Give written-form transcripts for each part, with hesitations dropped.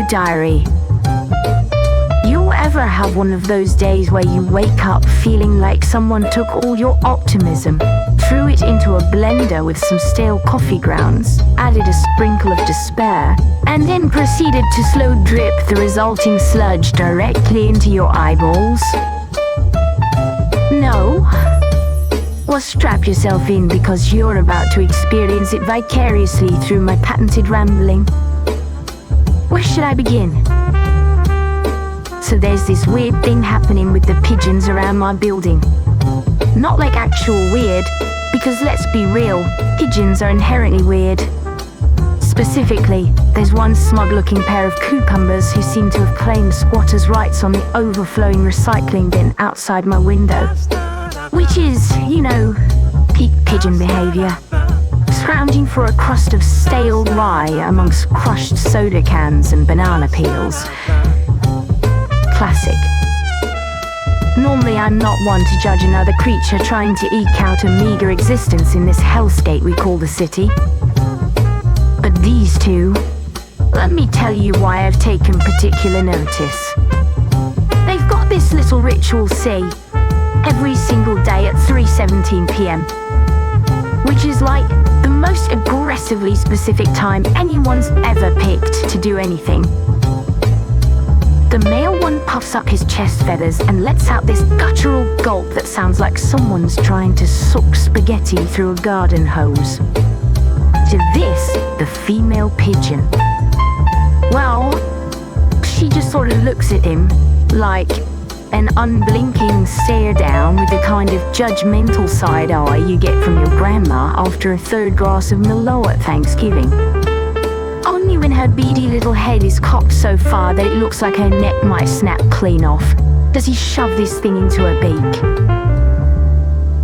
diary. You'll ever have one of those days where you wake up feeling like someone took all your optimism, threw it into a blender with some stale coffee grounds, added a sprinkle of despair, and then proceeded to slow drip the resulting sludge directly into your eyeballs? No? Well, strap yourself in because you're about to experience it vicariously through my patented rambling. Where should I begin? So there's this weird thing happening with the pigeons around my building. Not like actual weird, because let's be real, pigeons are inherently weird. Specifically, there's one smug-looking pair of cucumbers who seem to have claimed squatters' rights on the overflowing recycling bin outside my window. Which is, peak pigeon behavior. Scrounging for a crust of stale rye amongst crushed soda cans and banana peels. Classic. Normally I'm not one to judge another creature trying to eke out a meager existence in this hellscape we call the city. But these two, let me tell you why I've taken particular notice. They've got this little ritual, see, every single day at 3:17 p.m. which is like the most aggressively specific time anyone's ever picked to do anything. The male one puffs up his chest feathers and lets out this guttural gulp that sounds like someone's trying to suck spaghetti through a garden hose. To this, the female pigeon, well, she just sort of looks at him like an unblinking stare down with the kind of judgmental side eye you get from your grandma after a third glass of Merlot at Thanksgiving. Only when her beady little head is cocked so far that it looks like her neck might snap clean off does he shove this thing into her beak.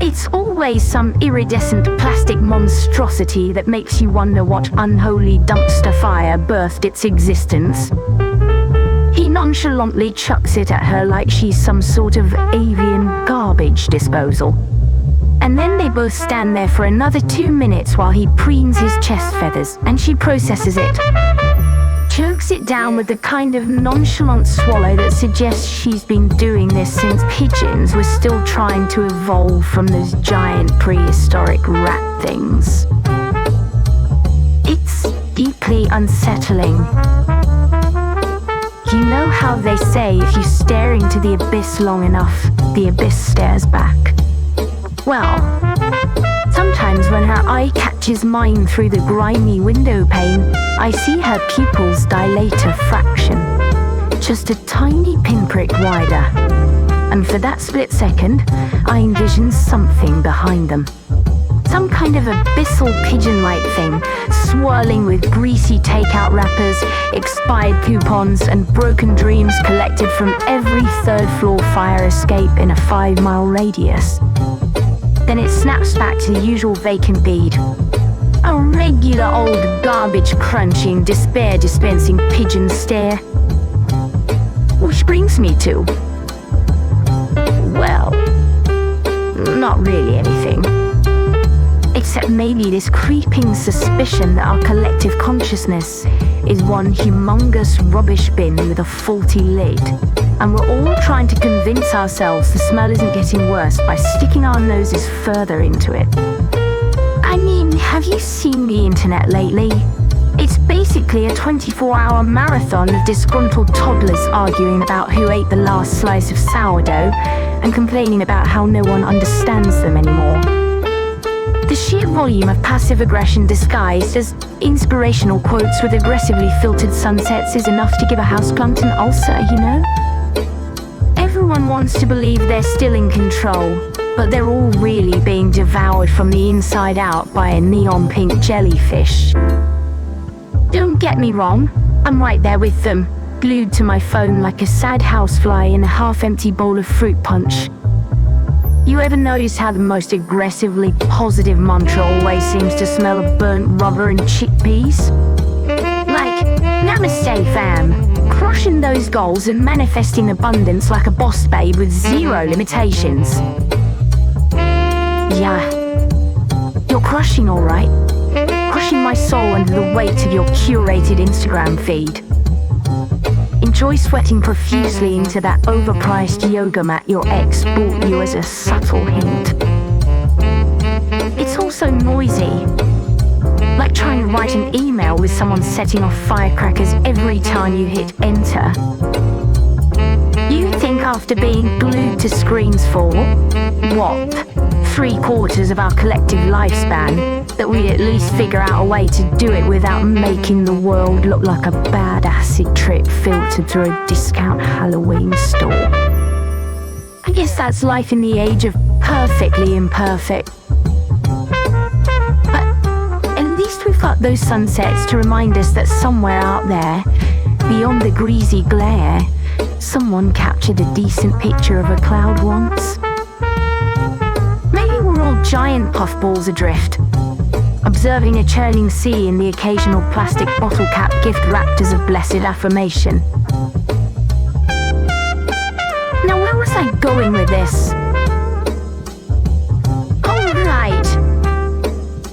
It's always some iridescent plastic monstrosity that makes you wonder what unholy dumpster fire birthed its existence. He nonchalantly chucks it at her like she's some sort of avian garbage disposal. And then they both stand there for another 2 minutes while he preens his chest feathers and she processes it. Chokes it down with the kind of nonchalant swallow that suggests she's been doing this since pigeons were still trying to evolve from those giant prehistoric rat things. It's deeply unsettling. You know how they say if you stare into the abyss long enough, the abyss stares back? Well, sometimes when her eye catches mine through the grimy window pane, I see her pupils dilate a fraction, just a tiny pinprick wider. And for that split second, I envision something behind them. Some kind of abyssal pigeon-like thing, swirling with greasy takeout wrappers, expired coupons, and broken dreams collected from every third-floor fire escape in a 5-mile radius. Then it snaps back to the usual vacant bead. A regular old garbage-crunching, despair-dispensing pigeon stare. Which brings me to... well, not really anything. Except maybe this creeping suspicion that our collective consciousness is one humongous rubbish bin with a faulty lid. And we're all trying to convince ourselves the smell isn't getting worse by sticking our noses further into it. I mean, have you seen the internet lately? It's basically a 24-hour marathon of disgruntled toddlers arguing about who ate the last slice of sourdough and complaining about how no one understands them anymore. The sheer volume of passive aggression disguised as inspirational quotes with aggressively filtered sunsets is enough to give a houseplant an ulcer, you know? Everyone wants to believe they're still in control, but they're all really being devoured from the inside out by a neon pink jellyfish. Don't get me wrong, I'm right there with them, glued to my phone like a sad housefly in a half-empty bowl of fruit punch. You ever notice how the most aggressively positive mantra always seems to smell of burnt rubber and chickpeas? Like, namaste fam, crushing those goals and manifesting abundance like a boss babe with zero limitations. Yeah, you're crushing all right. Crushing my soul under the weight of your curated Instagram feed. enjoy sweating profusely into that overpriced yoga mat your ex bought you as a subtle hint. It's also noisy, like trying to write an email with someone setting off firecrackers every time you hit enter. You think after being glued to screens for, what, 3/4 of our collective lifespan, that we'd at least figure out a way to do it without making the world look like a bad acid trip filtered through a discount Halloween store. I guess that's life in the age of perfectly imperfect. But at least we've got those sunsets to remind us that somewhere out there, beyond the greasy glare, someone captured a decent picture of a cloud once. Maybe we're all giant puffballs adrift, observing a churning sea in the occasional plastic bottle cap gift wrapped as a blessed affirmation. Now, where was I going with this? Oh, right.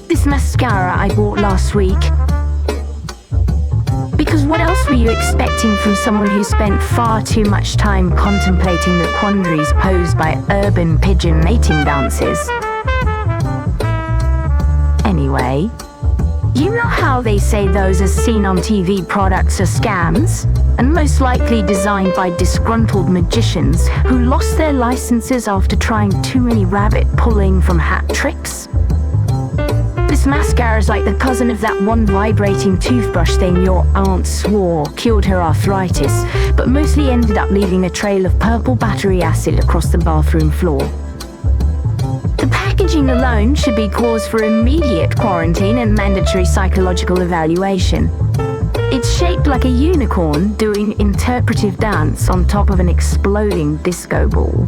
This mascara I bought last week. Because what else were you expecting from someone who spent far too much time contemplating the quandaries posed by urban pigeon mating dances? Anyway, you know how they say those as seen on TV products are scams, and most likely designed by disgruntled magicians who lost their licenses after trying too many rabbit pulling from hat tricks? This mascara is like the cousin of that one vibrating toothbrush thing your aunt swore cured her arthritis, but mostly ended up leaving a trail of purple battery acid across the bathroom floor. The packaging alone should be cause for immediate quarantine and mandatory psychological evaluation. It's shaped like a unicorn doing interpretive dance on top of an exploding disco ball.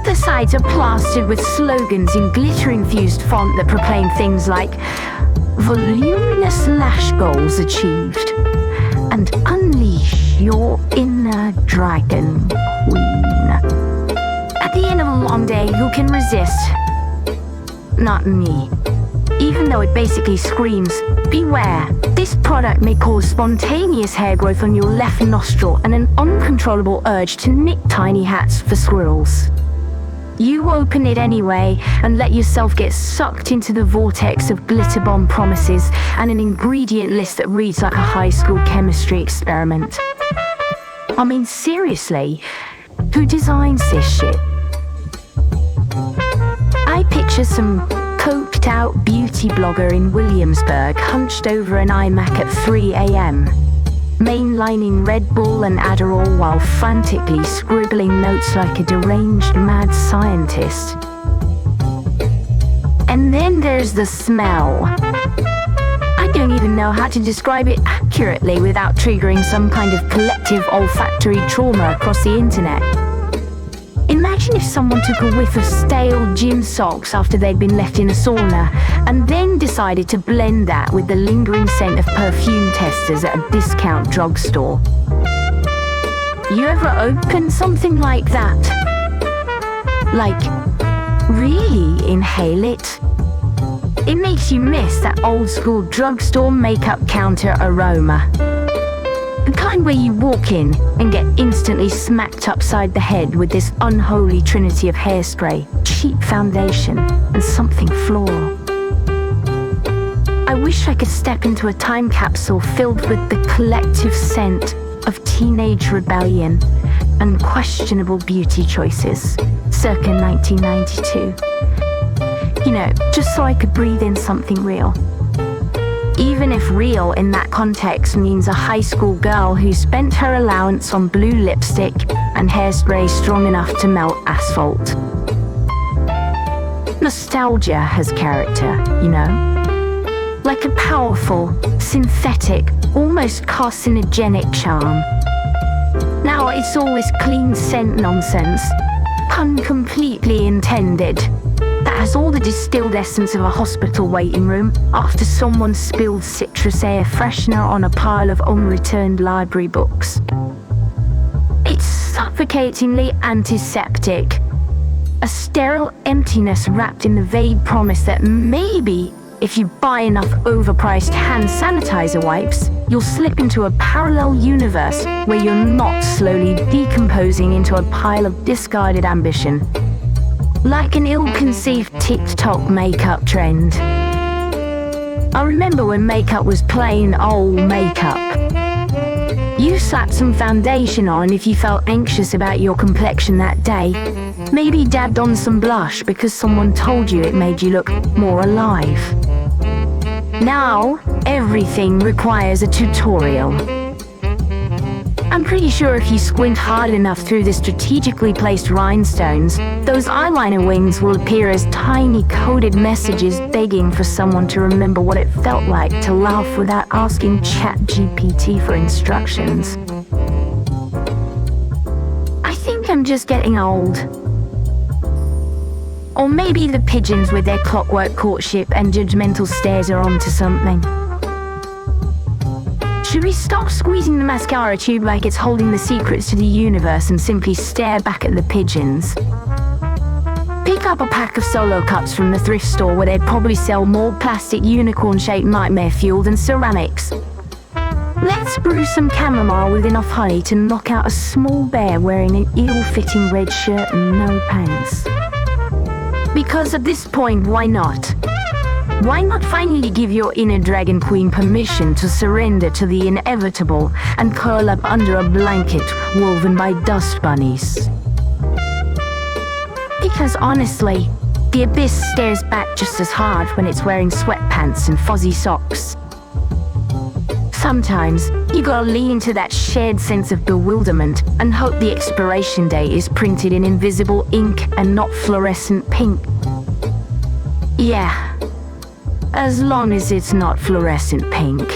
The sides are plastered with slogans in glitter-infused font that proclaim things like voluminous lash goals achieved and unleash your inner dragon queen. At the end of a long day, who can resist? Not me. Even though it basically screams, beware, this product may cause spontaneous hair growth on your left nostril and an uncontrollable urge to knit tiny hats for squirrels. You open it anyway and let yourself get sucked into the vortex of glitter bomb promises and an ingredient list that reads like a high school chemistry experiment. I mean, seriously, who designs this shit? I picture some coked out beauty blogger in Williamsburg hunched over an iMac at 3 a.m. mainlining Red Bull and Adderall while frantically scribbling notes like a deranged mad scientist. And then there's the smell. I don't even know how to describe it accurately without triggering some kind of collective olfactory trauma across the internet. Imagine if someone took a whiff of stale gym socks after they'd been left in a sauna and then decided to blend that with the lingering scent of perfume testers at a discount drugstore. You ever open something like that? Like, really inhale it? It makes you miss that old school drugstore makeup counter aroma. The kind where you walk in and get instantly smacked upside the head with this unholy trinity of hairspray, cheap foundation, and something floral. I wish I could step into a time capsule filled with the collective scent of teenage rebellion and questionable beauty choices, circa 1992. You know, just so I could breathe in something real. Even if real in that context means a high school girl who spent her allowance on blue lipstick and hairspray strong enough to melt asphalt. Nostalgia has character, you know? Like a powerful, synthetic, almost carcinogenic charm. Now it's all this clean scent nonsense, pun completely intended, that has all the distilled essence of a hospital waiting room after someone spilled citrus air freshener on a pile of unreturned library books. It's suffocatingly antiseptic, a sterile emptiness wrapped in the vague promise that maybe if you buy enough overpriced hand sanitizer wipes, you'll slip into a parallel universe where you're not slowly decomposing into a pile of discarded ambition. Like an ill-conceived TikTok makeup trend. I remember when makeup was plain old makeup. You slapped some foundation on if you felt anxious about your complexion that day. Maybe dabbed on some blush because someone told you it made you look more alive. Now, everything requires a tutorial. I'm pretty sure if you squint hard enough through the strategically placed rhinestones, those eyeliner wings will appear as tiny coded messages begging for someone to remember what it felt like to laugh without asking ChatGPT for instructions. I think I'm just getting old. Or maybe the pigeons with their clockwork courtship and judgmental stares are onto something. Should we stop squeezing the mascara tube like it's holding the secrets to the universe and simply stare back at the pigeons? Pick up a pack of Solo cups from the thrift store where they'd probably sell more plastic unicorn-shaped nightmare fuel than ceramics. Let's brew some chamomile with enough honey to knock out a small bear wearing an ill-fitting red shirt and no pants. Because at this point, why not? Why not finally give your inner dragon queen permission to surrender to the inevitable and curl up under a blanket woven by dust bunnies? Because honestly, the abyss stares back just as hard when it's wearing sweatpants and fuzzy socks. Sometimes, you gotta lean into that shared sense of bewilderment and hope the expiration date is printed in invisible ink and not fluorescent pink. Yeah. As long as it's not fluorescent pink.